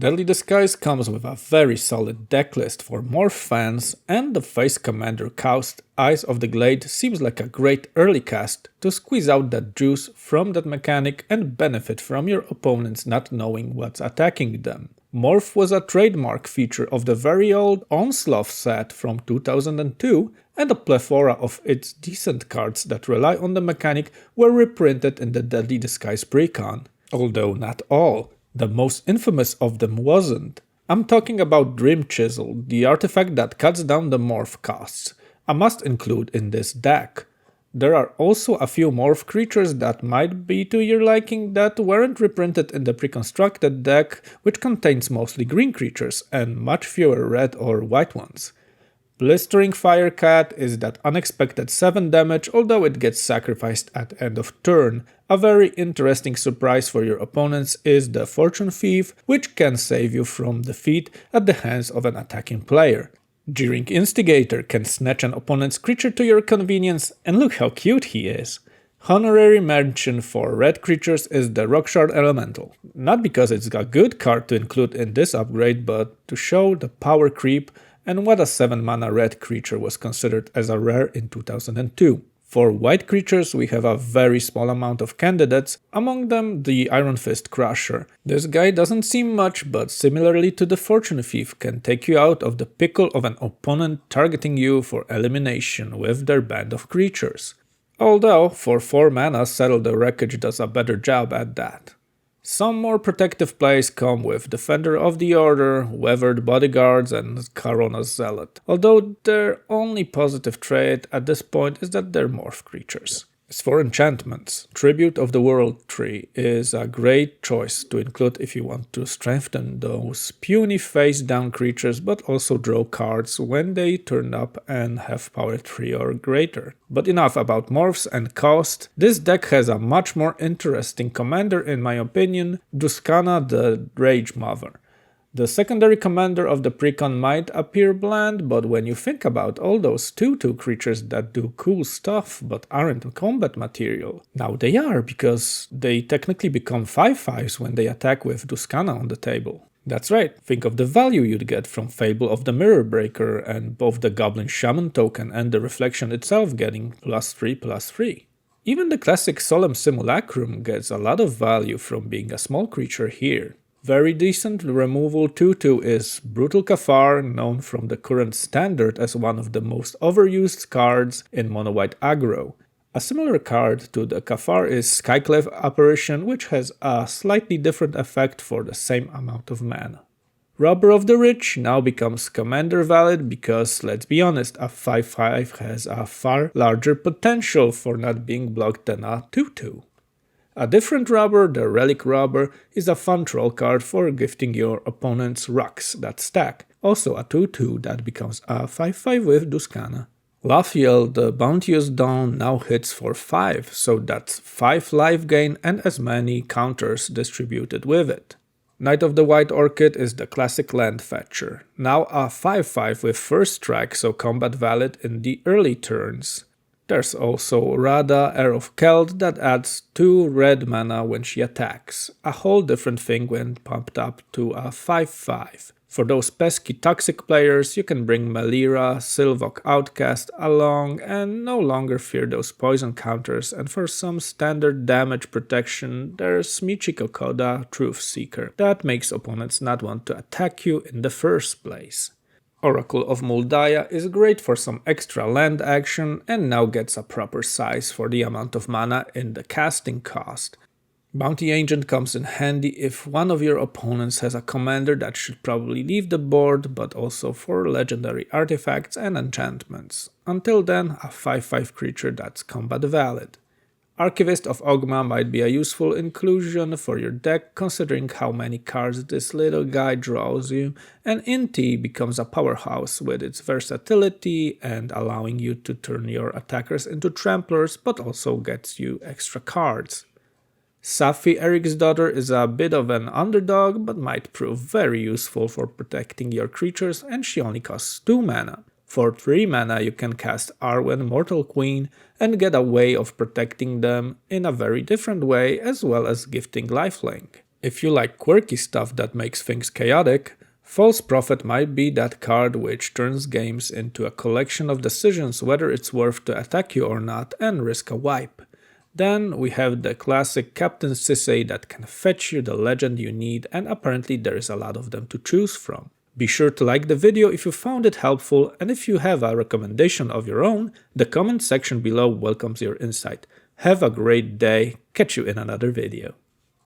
Deadly Disguise comes with a very solid decklist for Morph fans, and the face commander Kaust, Eyes of the Glade, seems like a great early cast to squeeze out that juice from that mechanic and benefit from your opponents not knowing what's attacking them. Morph was a trademark feature of the very old Onslaught set from 2002, and a plethora of its decent cards that rely on the mechanic were reprinted in the Deadly Disguise precon. Although not all. The most infamous of them wasn't. I'm talking about Dream Chisel, the artifact that cuts down the morph costs, a must include in this deck. There are also a few morph creatures that might be to your liking that weren't reprinted in the preconstructed deck, which contains mostly green creatures and much fewer red or white ones. Blistering Firecat is that unexpected 7 damage, although it gets sacrificed at end of turn. A very interesting surprise for your opponents is the Fortune Thief, which can save you from defeat at the hands of an attacking player. Jeering Instigator can snatch an opponent's creature to your convenience, and look how cute he is. Honorary mention for red creatures is the Rockshard Elemental. Not because it's a good card to include in this upgrade, but to show the power creep and what a 7-mana red creature was considered as a rare in 2002. For white creatures we have a very small amount of candidates, among them the Iron Fist Crusher. This guy doesn't seem much, but similarly to the Fortune Thief can take you out of the pickle of an opponent targeting you for elimination with their band of creatures. Although for 4 mana Settle the Wreckage does a better job at that. Some more protective plays come with Defender of the Order, Weathered Bodyguards and Karona's Zealot, although their only positive trait at this point is that they're morph creatures. As for enchantments, Tribute of the World Tree is a great choice to include if you want to strengthen those puny face-down creatures but also draw cards when they turn up and have power 3 or greater. But enough about morphs and cost. This deck has a much more interesting commander in my opinion, Dusana the Rage Mother. The secondary commander of the precon might appear bland, but when you think about all those 2/2 creatures that do cool stuff but aren't combat material, now they are, because they technically become 5/5s when they attack with Dusana on the table. That's right, think of the value you'd get from Fable of the Mirror Breaker and both the Goblin Shaman token and the Reflection itself getting +3/+3. Even the classic Solemn Simulacrum gets a lot of value from being a small creature here. Very decent removal 2/2 is Brutal Cathar, known from the current standard as one of the most overused cards in mono-white aggro. A similar card to the Cathar is Skyclave Apparition, which has a slightly different effect for the same amount of mana. Robber of the Rich now becomes commander valid because, let's be honest, a 5/5 has a far larger potential for not being blocked than a 2/2. A different robber, the Relic Robber, is a fun troll card for gifting your opponents rocks that stack, also a 2/2 that becomes a 5/5 with Dusana. Lafiel, the Bounteous Dawn, now hits for 5, so that's 5 life gain and as many counters distributed with it. Knight of the White Orchid is the classic land fetcher, now a 5/5 with first strike, so combat valid in the early turns. There's also Radha, Heir of Keld, that adds 2 red mana when she attacks, a whole different thing when pumped up to a 5/5. For those pesky toxic players, you can bring Melira, Silvok Outcast along and no longer fear those poison counters, and for some standard damage protection, there's Michiko Koda, Truth Seeker, that makes opponents not want to attack you in the first place. Oracle of Muldaya is great for some extra land action and now gets a proper size for the amount of mana in the casting cost. Bounty Agent comes in handy if one of your opponents has a commander that should probably leave the board, but also for legendary artifacts and enchantments. Until then, a 5/5 creature that's combat valid. Archivist of Ogma might be a useful inclusion for your deck considering how many cards this little guy draws you, and Inti becomes a powerhouse with its versatility and allowing you to turn your attackers into tramplers, but also gets you extra cards. Safi, Eric's daughter, is a bit of an underdog but might prove very useful for protecting your creatures, and she only costs 2 mana. For 3 mana you can cast Arwen, Mortal Queen, and get a way of protecting them in a very different way, as well as gifting lifelink. If you like quirky stuff that makes things chaotic, False Prophet might be that card which turns games into a collection of decisions whether it's worth to attack you or not and risk a wipe. Then we have the classic Captain Sisay that can fetch you the legend you need, and apparently there is a lot of them to choose from. Be sure to like the video if you found it helpful, and if you have a recommendation of your own, the comment section below welcomes your insight. Have a great day, catch you in another video.